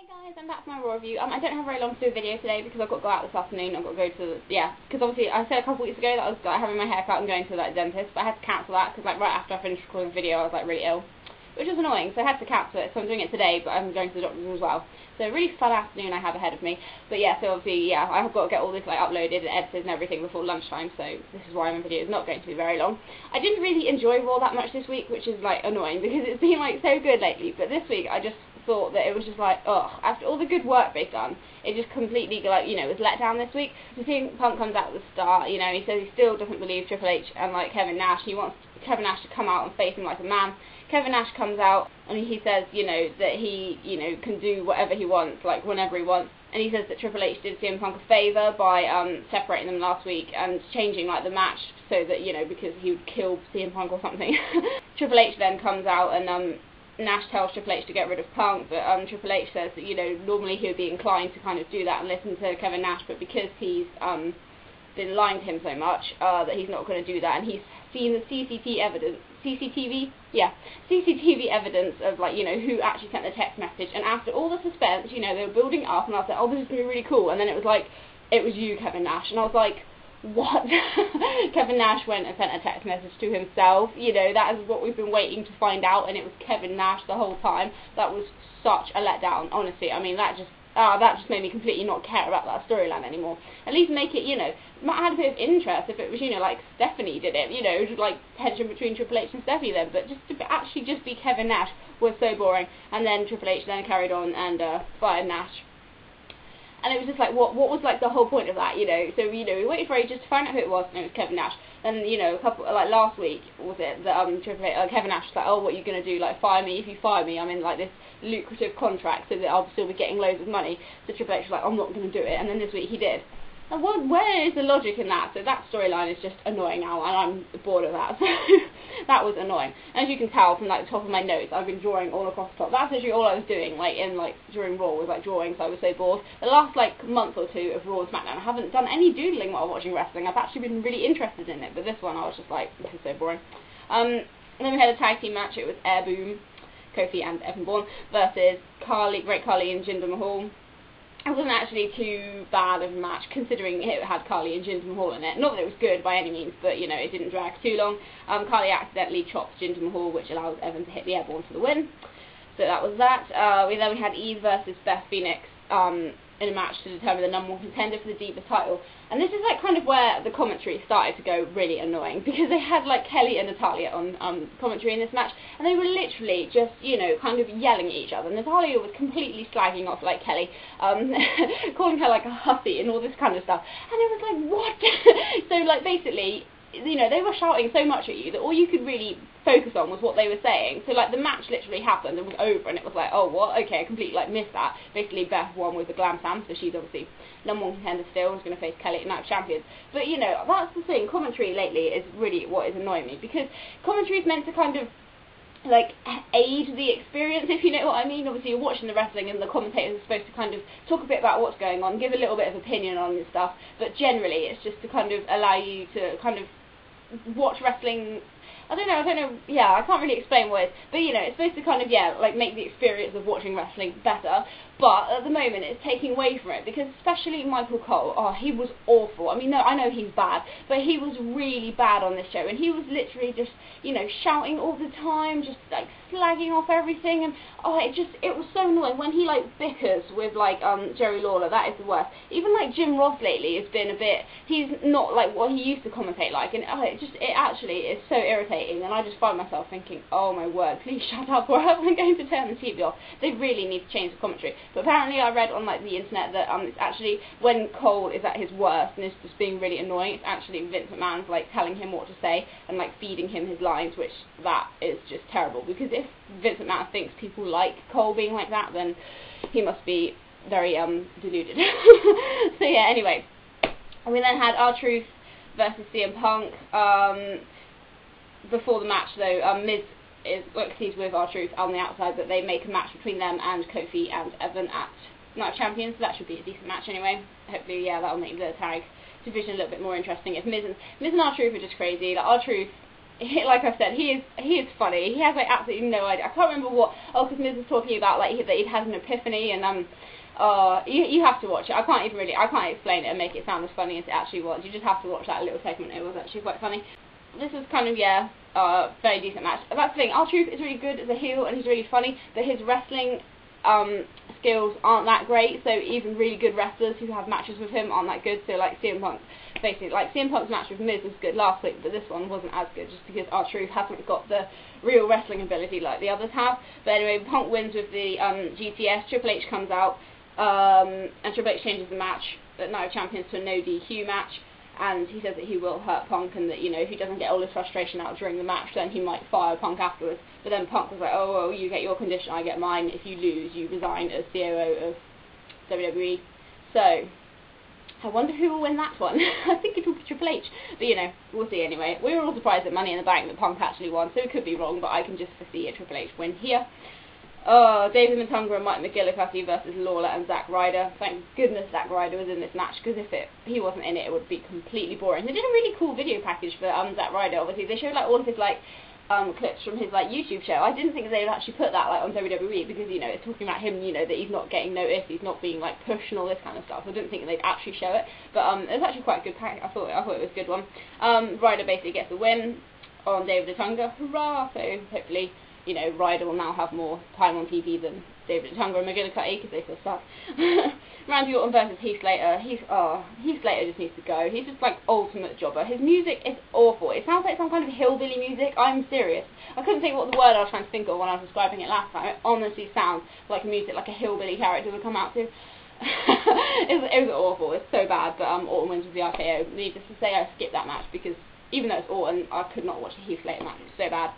Hey guys, I'm back for my Raw review. I don't have very long to do a video today because I've got to go out this afternoon. I've got to go to because obviously I said a couple weeks ago that I was having my hair cut and going to the dentist, but I had to cancel that because right after I finished recording the video I was really ill, which was annoying, so I had to cancel it. So I'm doing it today, but I'm going to the doctor's as well. So a really fun afternoon I have ahead of me. But so obviously I have got to get all this uploaded and edited and everything before lunchtime, so this is why my video is not going to be very long. I didn't really enjoy Raw that much this week, which is annoying because it's been so good lately, but this week I just thought that it was just ugh, after all the good work they've done, it just completely was let down this week. So CM Punk comes out at the start, he says he still doesn't believe Triple H and Kevin Nash. He wants Kevin Nash to come out and face him like a man. Kevin Nash comes out and he says, that he, can do whatever he wants, whenever he wants. And he says that Triple H did CM Punk a favour by separating them last week and changing the match so that, because he would kill CM Punk or something. Triple H then comes out and Nash tells Triple H to get rid of Punk, but Triple H says that, normally he would be inclined to kind of do that and listen to Kevin Nash, but because he's been lying to him so much, that he's not going to do that, and he's seen the CCTV evidence of, who actually sent the text message, and after all the suspense, they were building up, and I was like, oh, this is going to be really cool, and then it was it was you, Kevin Nash, and I was like, what? Kevin Nash went and sent a text message to himself. That is what we've been waiting to find out, and it was Kevin Nash the whole time. That was such a letdown, honestly. I mean, that just made me completely not care about that storyline anymore. At least make it, might have a bit of interest if it was, Stephanie did it, tension between Triple H and Stephanie then, but just to actually just be Kevin Nash was so boring. And then Triple H then carried on and fired Nash. And it was just what was the whole point of that, So, we waited for ages to find out who it was, and it was Kevin Nash. And, a couple, last week, was it, that Kevin Nash was oh, what are you going to do, fire me? If you fire me, I'm in, this lucrative contract so that I'll still be getting loads of money. So Triple H was I'm not going to do it. And then this week he did. And where is the logic in that? So that storyline is just annoying now, and I'm bored of that. So that was annoying. As you can tell from the top of my notes, I've been drawing all across the top. That's actually all I was doing, during Raw was drawing, so I was so bored. The last month or two of Raw and SmackDown, I haven't done any doodling while watching wrestling. I've actually been really interested in it, but this one I was just this is so boring. And then we had a tag team match. It was Air Boom, Kofi and Evan Bourne versus Great Khali and Jinder Mahal. It wasn't actually too bad of a match, considering it had Khali and Jinder Mahal in it. Not that it was good by any means, but, it didn't drag too long. Khali accidentally chopped Jinder Mahal, which allows Evan to hit the airborne for the win. So that was that. Then we had Eve versus Beth Phoenix in a match to determine the number one contender for the Divas title. And this is kind of where the commentary started to go really annoying, because they had Kelly and Natalya on commentary in this match, and they were literally just, kind of yelling at each other. Natalya was completely slagging off Kelly, calling her a hussy and all this kind of stuff. And it was what? So basically, they were shouting so much at you that all you could really focus on was what they were saying. So the match literally happened and was over, and it was oh, what? Okay, I completely missed that. Basically, Beth won with the Glam Slam, so she's obviously number one contender still, is going to face Kelly at Night of Champions. But that's the thing. Commentary lately is really what is annoying me, because commentary is meant to kind of aid the experience, if you know what I mean. Obviously you're watching the wrestling and the commentators are supposed to kind of talk a bit about what's going on, give a little bit of opinion on this stuff, but generally it's just to kind of allow you to kind of watch wrestling. I don't know, I can't really explain what it is, but it's supposed to kind of, make the experience of watching wrestling better, but at the moment it's taking away from it, because especially Michael Cole, he was awful. I mean, no, I know he's bad, but he was really bad on this show, and he was literally just, shouting all the time, just, slagging off everything, and, it was so annoying. When he, bickers with, Jerry Lawler, that is the worst. Even, Jim Ross lately has been a bit, he's not, what he used to commentate and, it actually is so irritating, and I just find myself thinking, oh my word, please shut up, or I'm going to turn the TV off. They really need to change the commentary. But apparently I read on the internet that it's actually when Cole is at his worst and is just being really annoying, it's actually Vince McMahon's telling him what to say and feeding him his lines, which that is just terrible, because if Vince McMahon thinks people like Cole being like that, then he must be very deluded. So yeah, anyway, we then had R-Truth versus CM Punk. Before the match though, Miz he's with R-Truth on the outside, but they make a match between them and Kofi and Evan at Night of Champions, so that should be a decent match anyway. Hopefully, that'll make the tag division a little bit more interesting. If Miz and R-Truth are just crazy. R-Truth like I said, he is funny. He has like absolutely no idea. I can't remember what. Oh, because Miz was talking about like that he'd had an epiphany, and you have to watch it. I can't explain it and make it sound as funny as it actually was. You just have to watch that little segment. It was actually quite funny. This was kind of very decent match. That's the thing. R-Truth is really good as a heel and he's really funny, but his wrestling skills aren't that great. So even really good wrestlers who have matches with him aren't that good. So like CM Punk. Basically, like CM Punk's match with Miz was good last week, but this one wasn't as good just because R-Truth hasn't got the real wrestling ability like the others have. But anyway, Punk wins with the GTS. Triple H comes out, and Triple H changes the match at Night of Champions to a no DQ match, and he says that he will hurt Punk and that, you know, if he doesn't get all his frustration out during the match, then he might fire Punk afterwards. But then Punk was like, oh, well, you get your condition, I get mine. If you lose, you resign as COO of WWE. So I wonder who will win that one. I think it will be Triple H. But, you know, we'll see anyway. We were all surprised at Money in the Bank that Punk actually won, so it could be wrong, but I can just foresee a Triple H win here. David Matunga and Mike McGillicuddy versus Lawler and Zack Ryder. Thank goodness Zack Ryder was in this match, because if he wasn't in it, it would be completely boring. They did a really cool video package for Zack Ryder. Obviously, they showed like all of his like clips from his like YouTube show. I didn't think they would actually put that like on WWE, because, you know, it's talking about him, you know, that he's not getting noticed, he's not being like pushed and all this kind of stuff. I didn't think they'd actually show it, but it was actually quite a good pack. I thought it was a good one. Ryder basically gets the win on David Matunga. Hurrah! So hopefully, you know, Ryder will now have more time on TV than David Matunga and McGillicuddy, because they feel stuck. Randy Orton versus Heath Slater. Heath Slater just needs to go. He's just like ultimate jobber. His music is awful. It sounds like some kind of hillbilly music. I'm serious. I couldn't think what the word I was trying to think of when I was describing it last time. It honestly sounds like music like a hillbilly character would come out to. it was awful. It's so bad. But Orton wins with the RKO. Needless to say, I skipped that match because even though it's Orton, I could not watch the Heath Slater match. It was so bad.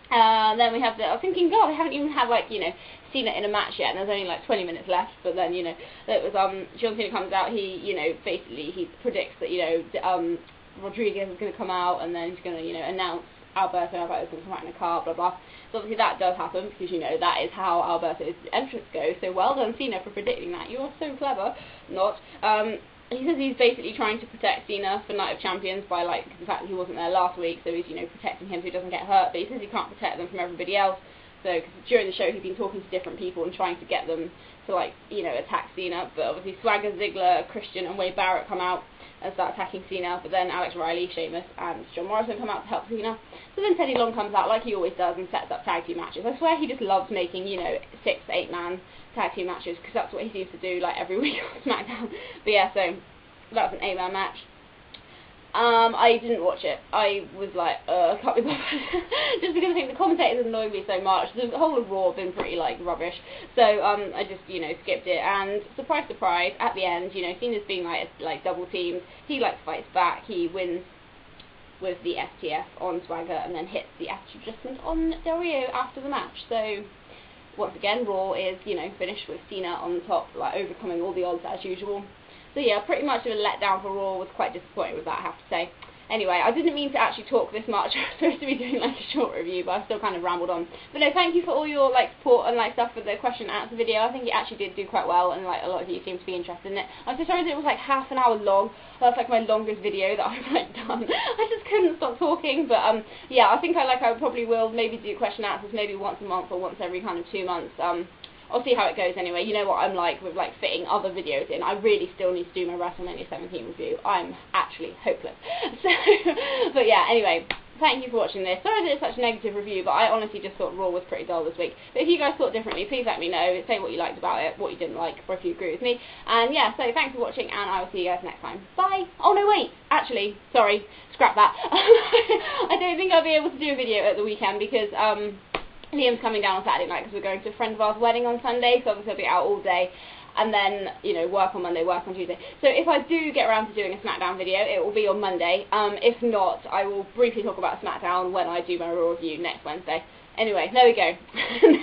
Then we have I was thinking, God, I haven't even had, like, you know, Cena in a match yet, and there's only like 20 minutes left. But then, you know, it was John Cena comes out. He, you know, basically he predicts that, you know, Rodriguez is going to come out, and then he's going to, you know, announce Alberto's going to come out in a car, blah blah. So obviously that does happen, because, you know, that is how Alberto's entrance goes. So well done, Cena, for predicting that. You are so clever. Not. He says he's basically trying to protect Cena for Night of Champions by, like, the fact that he wasn't there last week, so he's, you know, protecting him so he doesn't get hurt, but he says he can't protect them from everybody else. So, because during the show he's been talking to different people and trying to get them to, like, you know, attack Cena, but obviously Swagger, Ziggler, Christian and Wade Barrett come out and start attacking Cena, but then Alex Riley, Sheamus and John Morrison come out to help Cena. So then Teddy Long comes out like he always does and sets up tag team matches. I swear he just loves making, you know, 6 to 8 man tag team matches, because that's what he seems to do, like, every week on SmackDown. But yeah, so that was an 8-man match. I didn't watch it. I was like, I can't be bothered. Just because I think the commentators annoyed me so much. The whole of Raw had been pretty, like, rubbish. So, I just, you know, skipped it. And, surprise, surprise, at the end, you know, Cena's being, like double teamed. He, like, fights back. He wins with the STF on Swagger and then hits the attitude adjustment on Del Rio after the match. So, once again, Raw is, you know, finished with Cena on the top, like, overcoming all the odds as usual. So yeah, pretty much of a letdown for Raw. Was quite disappointed with that, I have to say. Anyway, I didn't mean to actually talk this much. I was supposed to be doing like a short review, but I still kind of rambled on. But no, thank you for all your like support and like stuff for the question and answer video. I think it actually did do quite well, and like a lot of you seem to be interested in it. I'm so sorry that it was like half an hour long. That's like my longest video that I've like done. I just couldn't stop talking. But yeah, I think I probably will maybe do question and answers maybe once a month or once every kind of 2 months. I'll see how it goes anyway. You know what I'm like with like fitting other videos in. I really still need to do my WrestleMania 17 review. I'm actually hopeless. So, but yeah, anyway, thank you for watching this. Sorry that it's such a negative review, but I honestly just thought Raw was pretty dull this week. But if you guys thought differently, please let me know. Say what you liked about it, what you didn't like, or if you agree with me. And yeah, so thanks for watching, and I will see you guys next time. Bye! Oh no, wait! Actually, sorry, scrap that. I don't think I'll be able to do a video at the weekend because, Liam's coming down on Saturday night because we're going to a friend of ours' wedding on Sunday, so obviously I'll be out all day, and then, you know, work on Monday, work on Tuesday. So if I do get around to doing a SmackDown video, it will be on Monday. If not, I will briefly talk about SmackDown when I do my Raw review next Wednesday. Anyway, there we go.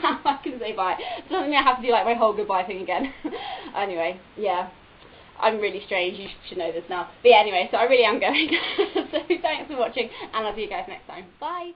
Now I can say bye. Doesn't mean I have to do like my whole goodbye thing again. Anyway, yeah. I'm really strange, you should know this now. But yeah, anyway, so I really am going. So thanks for watching, and I'll see you guys next time. Bye!